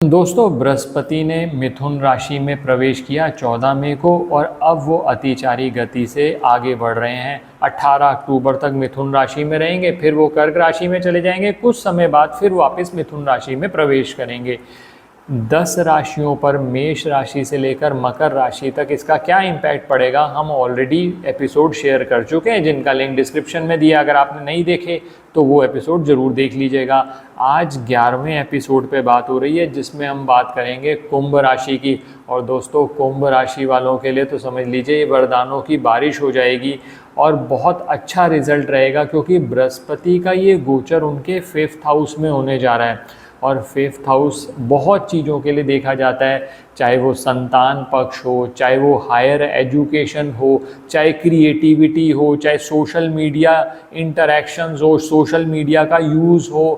दोस्तों, बृहस्पति ने मिथुन राशि में प्रवेश किया 14 मई को और अब वो अतिचारी गति से आगे बढ़ रहे हैं। 18 अक्टूबर तक मिथुन राशि में रहेंगे, फिर वो कर्क राशि में चले जाएंगे, कुछ समय बाद फिर वापस मिथुन राशि में प्रवेश करेंगे। 10 राशियों पर मेष राशि से लेकर मकर राशि तक इसका क्या इम्पैक्ट पड़ेगा हम ऑलरेडी एपिसोड शेयर कर चुके हैं, जिनका लिंक डिस्क्रिप्शन में दिया। अगर आपने नहीं देखे तो वो एपिसोड ज़रूर देख लीजिएगा। आज 11वें एपिसोड पे बात हो रही है, जिसमें हम बात करेंगे कुंभ राशि की। और दोस्तों, कुंभ राशि वालों के लिए तो समझ लीजिए ये वरदानों की बारिश हो जाएगी और बहुत अच्छा रिजल्ट रहेगा, क्योंकि बृहस्पति का ये गोचर उनके 5th हाउस में होने जा रहा है। और 5th हाउस बहुत चीज़ों के लिए देखा जाता है, चाहे वो संतान पक्ष हो, चाहे वो हायर एजुकेशन हो, चाहे क्रिएटिविटी हो, चाहे सोशल मीडिया इंटरेक्शंस हो, सोशल मीडिया का यूज़ हो,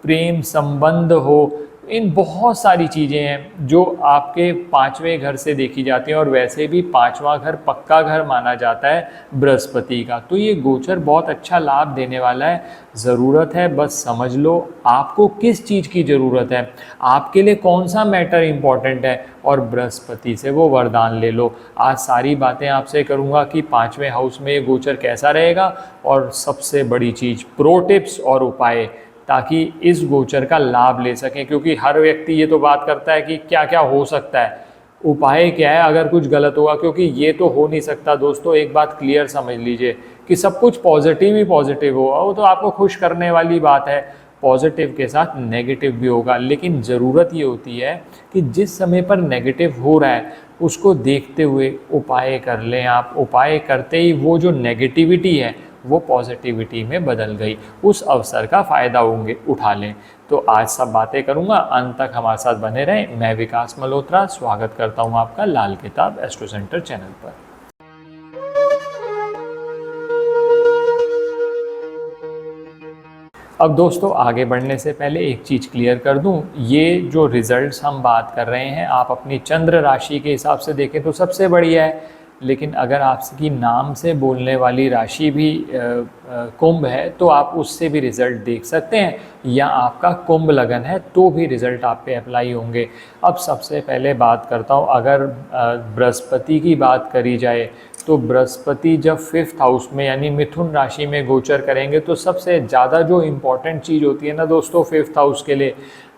प्रेम संबंध हो। इन बहुत सारी चीज़ें हैं जो आपके 5वें घर से देखी जाती हैं, और वैसे भी 5वां घर पक्का घर माना जाता है बृहस्पति का। तो ये गोचर बहुत अच्छा लाभ देने वाला है। ज़रूरत है बस समझ लो आपको किस चीज़ की ज़रूरत है, आपके लिए कौन सा मैटर इम्पॉर्टेंट है, और बृहस्पति से वो वरदान ले लो। आज सारी बातें आपसे करूँगा कि 5वें हाउस में ये गोचर कैसा रहेगा, और सबसे बड़ी चीज़ प्रो टिप्स और उपाय, ताकि इस गोचर का लाभ ले सकें। क्योंकि हर व्यक्ति ये तो बात करता है कि क्या क्या हो सकता है, उपाय क्या है अगर कुछ गलत हुआ, क्योंकि ये तो हो नहीं सकता। दोस्तों, एक बात क्लियर समझ लीजिए कि सब कुछ पॉजिटिव ही पॉजिटिव हो, वो तो आपको खुश करने वाली बात है। पॉजिटिव के साथ नेगेटिव भी होगा, लेकिन ज़रूरत ये होती है कि जिस समय पर नेगेटिव हो रहा है उसको देखते हुए उपाय कर लें आप। उपाय करते ही वो जो नेगेटिविटी है वो पॉजिटिविटी में बदल गई, उस अवसर का फ़ायदा होंगे उठा लें। तो आज सब बातें करूंगा, अंत तक हमारे साथ बने रहें। मैं विकास मल्होत्रा स्वागत करता हूं आपका लाल किताब एस्ट्रो सेंटर चैनल पर। अब दोस्तों, आगे बढ़ने से पहले एक चीज़ क्लियर कर दूं, ये जो रिजल्ट्स हम बात कर रहे हैं आप अपनी चंद्र राशि के हिसाब से देखें तो सबसे बढ़िया है। लेकिन अगर आपकी नाम से बोलने वाली राशि भी कुंभ है तो आप उससे भी रिज़ल्ट देख सकते हैं, या आपका कुंभ लगन है तो भी रिज़ल्ट आप पे अप्लाई होंगे। अब सबसे पहले बात करता हूँ, अगर बृहस्पति की बात करी जाए तो बृहस्पति जब 5th हाउस में यानी मिथुन राशि में गोचर करेंगे तो सबसे ज़्यादा जो इम्पोर्टेंट चीज़ होती है ना दोस्तों 5th हाउस के लिए,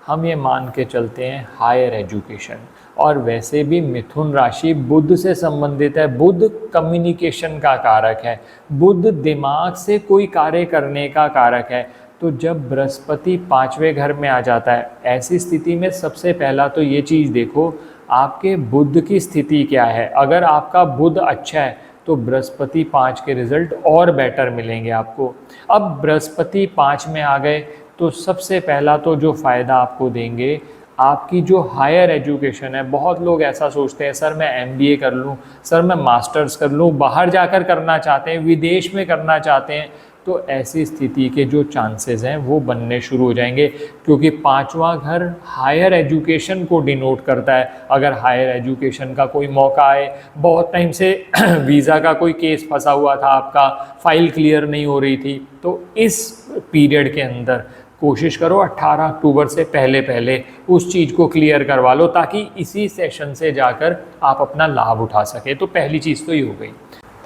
हम ये मान के चलते हैं हायर एजुकेशन। और वैसे भी मिथुन राशि बुध से संबंधित है। बुध कम्युनिकेशन का कारक है, बुध दिमाग से कोई कार्य करने का कारक है। तो जब बृहस्पति 5वें घर में आ जाता है, ऐसी स्थिति में सबसे पहला तो ये चीज़ देखो आपके बुध की स्थिति क्या है। अगर आपका बुध अच्छा है तो बृहस्पति 5 के रिजल्ट और बेटर मिलेंगे आपको। अब बृहस्पति 5 में आ गए तो सबसे पहला तो जो फ़ायदा आपको देंगे, आपकी जो हायर एजुकेशन है। बहुत लोग ऐसा सोचते हैं सर मैं MBA कर लूँ, सर मैं मास्टर्स कर लूँ, बाहर जाकर करना चाहते हैं, विदेश में करना चाहते हैं। तो ऐसी स्थिति के जो चांसेस हैं वो बनने शुरू हो जाएंगे, क्योंकि 5वां घर हायर एजुकेशन को डिनोट करता है। अगर हायर एजुकेशन का कोई मौका आए, बहुत टाइम से वीज़ा का कोई केस फंसा हुआ था, आपका फाइल क्लियर नहीं हो रही थी, तो इस पीरियड के अंदर कोशिश करो 18 अक्टूबर से पहले उस चीज़ को क्लियर करवा लो, ताकि इसी सेशन से जाकर आप अपना लाभ उठा सके। तो पहली चीज़ तो ये हो गई।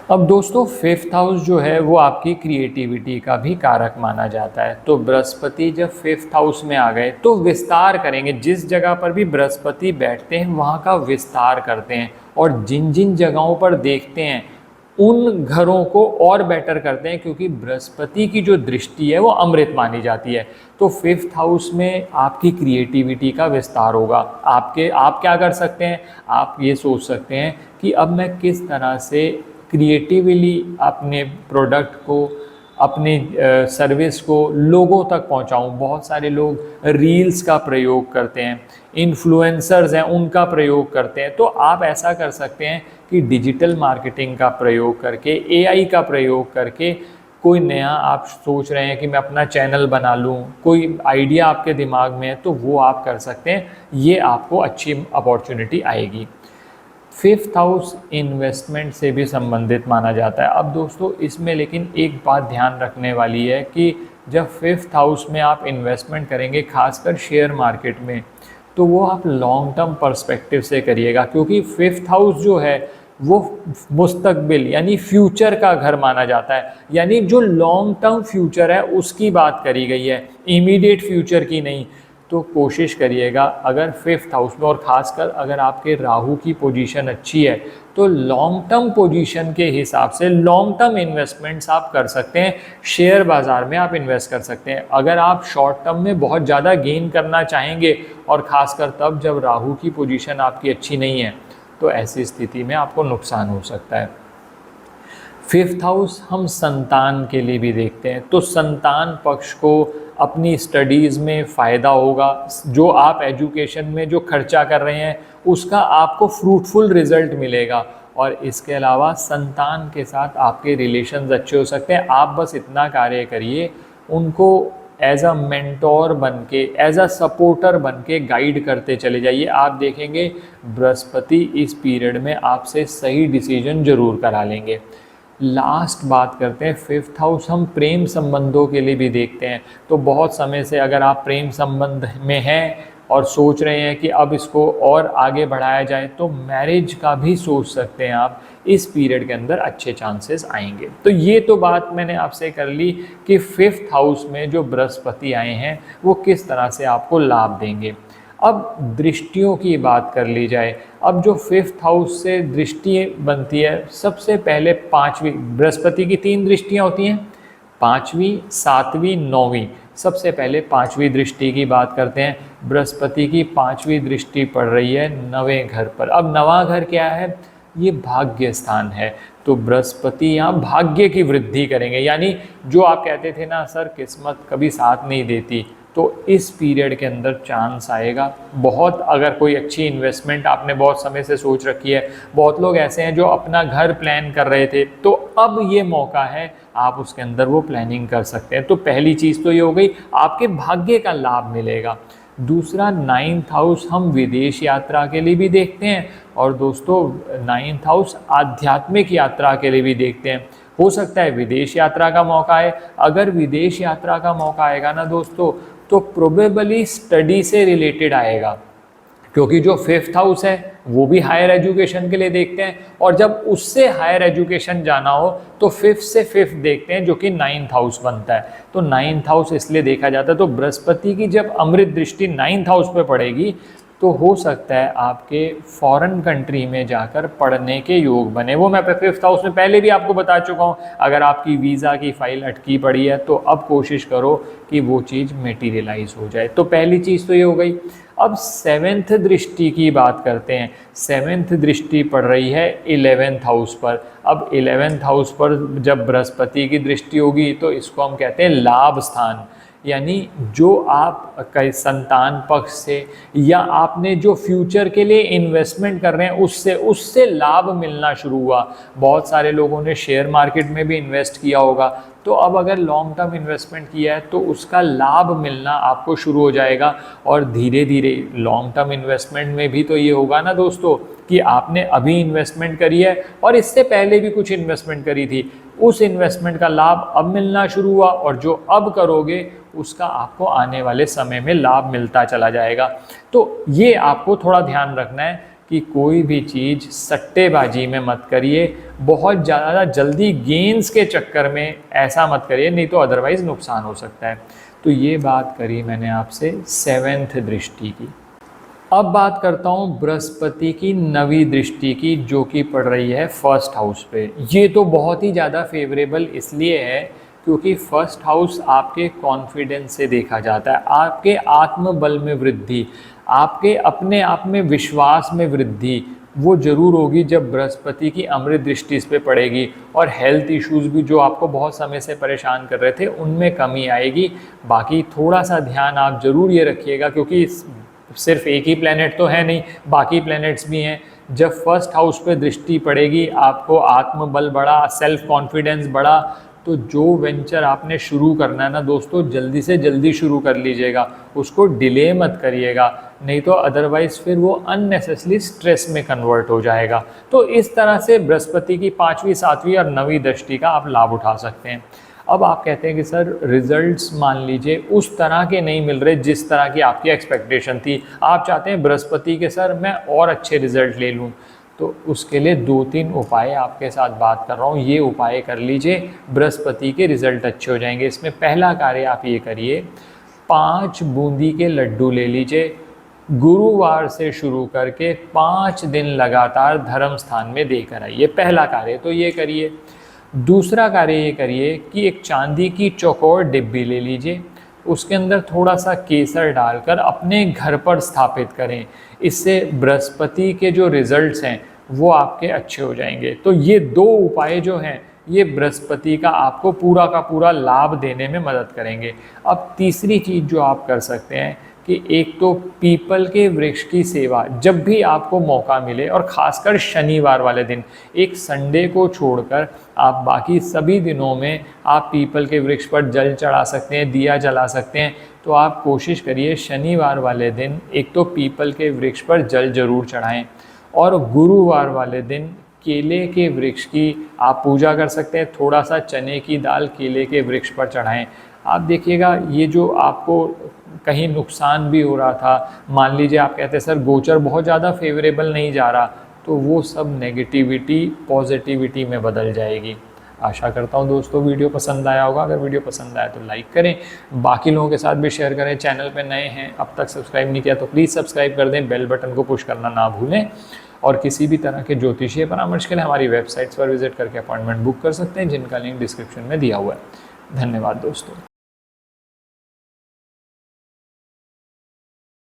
अब दोस्तों, 5th हाउस जो है वो आपकी क्रिएटिविटी का भी कारक माना जाता है। तो बृहस्पति जब 5th हाउस में आ गए तो विस्तार करेंगे। जिस जगह पर भी बृहस्पति बैठते हैं वहाँ का विस्तार करते हैं, और जिन जिन जगहों पर देखते हैं उन घरों को और बेटर करते हैं, क्योंकि बृहस्पति की जो दृष्टि है वो अमृत मानी जाती है। तो 5th हाउस में आपकी क्रिएटिविटी का विस्तार होगा। आप क्या कर सकते हैं, आप ये सोच सकते हैं कि अब मैं किस तरह से क्रिएटिवली अपने प्रोडक्ट को, अपने सर्विस को लोगों तक पहुंचाऊं। बहुत सारे लोग रील्स का प्रयोग करते हैं, इन्फ्लुएंसर्स हैं उनका प्रयोग करते हैं। तो आप ऐसा कर सकते हैं कि डिजिटल मार्केटिंग का प्रयोग करके, AI का प्रयोग करके, कोई नया आप सोच रहे हैं कि मैं अपना चैनल बना लूं, कोई आइडिया आपके दिमाग में है तो वो आप कर सकते हैं। ये आपको अच्छी अपॉर्चुनिटी आएगी। 5th हाउस इन्वेस्टमेंट से भी संबंधित माना जाता है। अब दोस्तों, इसमें लेकिन एक बात ध्यान रखने वाली है कि जब 5th हाउस में आप इन्वेस्टमेंट करेंगे, खासकर शेयर मार्केट में, तो वो आप लॉन्ग टर्म पर्सपेक्टिव से करिएगा, क्योंकि 5th हाउस जो है वो मुस्तकबिल यानी फ्यूचर का घर माना जाता है, यानी जो लॉन्ग टर्म फ्यूचर है उसकी बात करी गई है, इमीडिएट फ्यूचर की नहीं। तो कोशिश करिएगा अगर 5th हाउस में, और ख़ासकर अगर आपके राहु की पोजीशन अच्छी है, तो लॉन्ग टर्म पोजीशन के हिसाब से लॉन्ग टर्म इन्वेस्टमेंट्स आप कर सकते हैं। शेयर बाज़ार में आप इन्वेस्ट कर सकते हैं। अगर आप शॉर्ट टर्म में बहुत ज़्यादा गेन करना चाहेंगे, और ख़ासकर तब जब राहु की पोजीशन आपकी अच्छी नहीं है, तो ऐसी स्थिति में आपको नुकसान हो सकता है। 5th हाउस हम संतान के लिए भी देखते हैं, तो संतान पक्ष को अपनी स्टडीज़ में फ़ायदा होगा। जो आप एजुकेशन में जो खर्चा कर रहे हैं उसका आपको फ्रूटफुल रिज़ल्ट मिलेगा। और इसके अलावा संतान के साथ आपके रिलेशंस अच्छे हो सकते हैं। आप बस इतना कार्य करिए, उनको एज अ मेंटोर बन के, एज अ सपोर्टर बन के गाइड करते चले जाइए। आप देखेंगे बृहस्पति इस पीरियड में आपसे सही डिसीजन ज़रूर करा लेंगे। लास्ट बात करते हैं 5th हाउस हम प्रेम संबंधों के लिए भी देखते हैं। तो बहुत समय से अगर आप प्रेम संबंध में हैं और सोच रहे हैं कि अब इसको और आगे बढ़ाया जाए, तो मैरिज का भी सोच सकते हैं आप। इस पीरियड के अंदर अच्छे चांसेस आएंगे। तो ये तो बात मैंने आपसे कर ली कि 5th हाउस में जो बृहस्पति आए हैं वो किस तरह से आपको लाभ देंगे। अब दृष्टियों की बात कर ली जाए। अब जो 5th हाउस से दृष्टि बनती है, सबसे पहले 5वीं, बृहस्पति की 3 दृष्टियाँ होती हैं, 5वीं, 7वीं, 9वीं। सबसे पहले 5वीं दृष्टि की बात करते हैं। बृहस्पति की 5वीं दृष्टि पड़ रही है 9वें घर पर। अब 9वां घर क्या है? ये भाग्य स्थान है। तो बृहस्पति यहाँ भाग्य की वृद्धि करेंगे, यानी जो आप कहते थे ना सर किस्मत कभी साथ नहीं देती, तो इस पीरियड के अंदर चांस आएगा बहुत। अगर कोई अच्छी इन्वेस्टमेंट आपने बहुत समय से सोच रखी है, बहुत लोग ऐसे हैं जो अपना घर प्लान कर रहे थे, तो अब ये मौका है, आप उसके अंदर वो प्लानिंग कर सकते हैं। तो पहली चीज़ तो ये हो गई, आपके भाग्य का लाभ मिलेगा। दूसरा 9th हाउस हम विदेश यात्रा के लिए भी देखते हैं, और दोस्तों 9th हाउस आध्यात्मिक यात्रा के लिए भी देखते हैं। हो सकता है विदेश यात्रा का मौका है। अगर विदेश यात्रा का मौका आएगा ना दोस्तों, तो प्रोबेबली स्टडी से रिलेटेड आएगा, क्योंकि जो 5th हाउस है वो भी हायर एजुकेशन के लिए देखते हैं, और जब उससे हायर एजुकेशन जाना हो तो 5th से 5th देखते हैं, जो कि 9th हाउस बनता है। तो 9th हाउस इसलिए देखा जाता है। तो बृहस्पति की जब अमृत दृष्टि 9th हाउस पे पड़ेगी, तो हो सकता है आपके फॉरेन कंट्री में जाकर पढ़ने के योग बने। वो मैं 5th हाउस में पहले भी आपको बता चुका हूँ। अगर आपकी वीज़ा की फ़ाइल अटकी पड़ी है, तो अब कोशिश करो कि वो चीज़ मटेरियलाइज हो जाए। तो पहली चीज़ तो ये हो गई। अब 7th दृष्टि की बात करते हैं। 7th दृष्टि पड़ रही है 11th हाउस पर। अब 11th हाउस पर जब बृहस्पति की दृष्टि होगी, तो इसको हम कहते हैं लाभ स्थान, यानी जो आप कई संतान पक्ष से या आपने जो फ्यूचर के लिए इन्वेस्टमेंट कर रहे हैं उससे लाभ मिलना शुरू हुआ। बहुत सारे लोगों ने शेयर मार्केट में भी इन्वेस्ट किया होगा, तो अब अगर लॉन्ग टर्म इन्वेस्टमेंट किया है तो उसका लाभ मिलना आपको शुरू हो जाएगा। और धीरे धीरे लॉन्ग टर्म इन्वेस्टमेंट में भी तो ये होगा ना दोस्तों कि आपने अभी इन्वेस्टमेंट करी है और इससे पहले भी कुछ इन्वेस्टमेंट करी थी, उस इन्वेस्टमेंट का लाभ अब मिलना शुरू हुआ, और जो अब करोगे उसका आपको आने वाले समय में लाभ मिलता चला जाएगा। तो ये आपको थोड़ा ध्यान रखना है कि कोई भी चीज़ सट्टेबाजी में मत करिए, बहुत ज़्यादा जल्दी गेंस के चक्कर में ऐसा मत करिए, नहीं तो अदरवाइज़ नुकसान हो सकता है। तो ये बात करी मैंने आपसे 7th दृष्टि की। अब बात करता हूँ बृहस्पति की 9वीं दृष्टि की, जो कि पड़ रही है 1st हाउस पे। ये तो बहुत ही ज़्यादा फेवरेबल इसलिए है क्योंकि 1st हाउस आपके कॉन्फिडेंस से देखा जाता है, आपके आत्मबल में वृद्धि, आपके अपने आप में विश्वास में वृद्धि वो ज़रूर होगी जब बृहस्पति की अमृत दृष्टि इस पे पड़ेगी। और हेल्थ इश्यूज़ भी जो आपको बहुत समय से परेशान कर रहे थे उनमें कमी आएगी। बाकी थोड़ा सा ध्यान आप ज़रूर ये रखिएगा, क्योंकि सिर्फ एक ही प्लैनेट तो है नहीं, बाकी प्लैनेट्स भी हैं। जब 1st हाउस पे दृष्टि पड़ेगी, आपको आत्मबल बढ़ा, सेल्फ कॉन्फिडेंस बढ़ा, तो जो वेंचर आपने शुरू करना है ना दोस्तों, जल्दी से जल्दी शुरू कर लीजिएगा, उसको डिले मत करिएगा, नहीं तो अदरवाइज़ फिर वो अननेसेसरी स्ट्रेस में कन्वर्ट हो जाएगा। तो इस तरह से बृहस्पति की 5वीं, 7वीं और 9वीं दृष्टि का आप लाभ उठा सकते हैं। अब आप कहते हैं कि सर रिजल्ट्स मान लीजिए उस तरह के नहीं मिल रहे जिस तरह की आपकी एक्सपेक्टेशन थी, आप चाहते हैं बृहस्पति के सर मैं और अच्छे रिजल्ट ले लूँ, तो उसके लिए 2-3 उपाय आपके साथ बात कर रहा हूँ, ये उपाय कर लीजिए, बृहस्पति के रिजल्ट अच्छे हो जाएंगे। इसमें पहला कार्य आप ये करिए, 5 बूंदी के लड्डू ले लीजिए, गुरुवार से शुरू करके 5 दिन लगातार धर्म स्थान में देकर आइए। पहला कार्य तो ये करिए। दूसरा कार्य ये करिए कि एक चांदी की चौकोर डिब्बी ले लीजिए, उसके अंदर थोड़ा सा केसर डालकर अपने घर पर स्थापित करें। इससे बृहस्पति के जो रिजल्ट्स हैं वो आपके अच्छे हो जाएंगे। तो ये 2 उपाय जो हैं ये बृहस्पति का आपको पूरा का पूरा लाभ देने में मदद करेंगे। अब तीसरी चीज़ जो आप कर सकते हैं कि एक तो पीपल के वृक्ष की सेवा जब भी आपको मौका मिले, और ख़ासकर शनिवार वाले दिन, एक संडे को छोड़कर आप बाकी सभी दिनों में आप पीपल के वृक्ष पर जल चढ़ा सकते हैं, दिया जला सकते हैं। तो आप कोशिश करिए शनिवार वाले दिन एक तो पीपल के वृक्ष पर जल जरूर चढ़ाएं, और गुरुवार वाले दिन केले के वृक्ष की आप पूजा कर सकते हैं। थोड़ा सा चने की दाल केले के वृक्ष पर चढ़ाएं। आप देखिएगा ये जो आपको कहीं नुकसान भी हो रहा था, मान लीजिए आप कहते हैं सर गोचर बहुत ज़्यादा फेवरेबल नहीं जा रहा, तो वो सब नेगेटिविटी पॉजिटिविटी में बदल जाएगी। आशा करता हूँ दोस्तों वीडियो पसंद आया होगा। अगर वीडियो पसंद आया तो लाइक करें, बाकी लोगों के साथ भी शेयर करें। चैनल पे नए हैं, अब तक सब्सक्राइब नहीं किया तो प्लीज़ सब्सक्राइब कर दें, बेल बटन को पुश करना ना भूलें। और किसी भी तरह के ज्योतिषीय परामर्श के लिए हमारी वेबसाइट्स पर विजिट करके अपॉइंटमेंट बुक कर सकते हैं, जिनका लिंक डिस्क्रिप्शन में दिया हुआ है। धन्यवाद दोस्तों।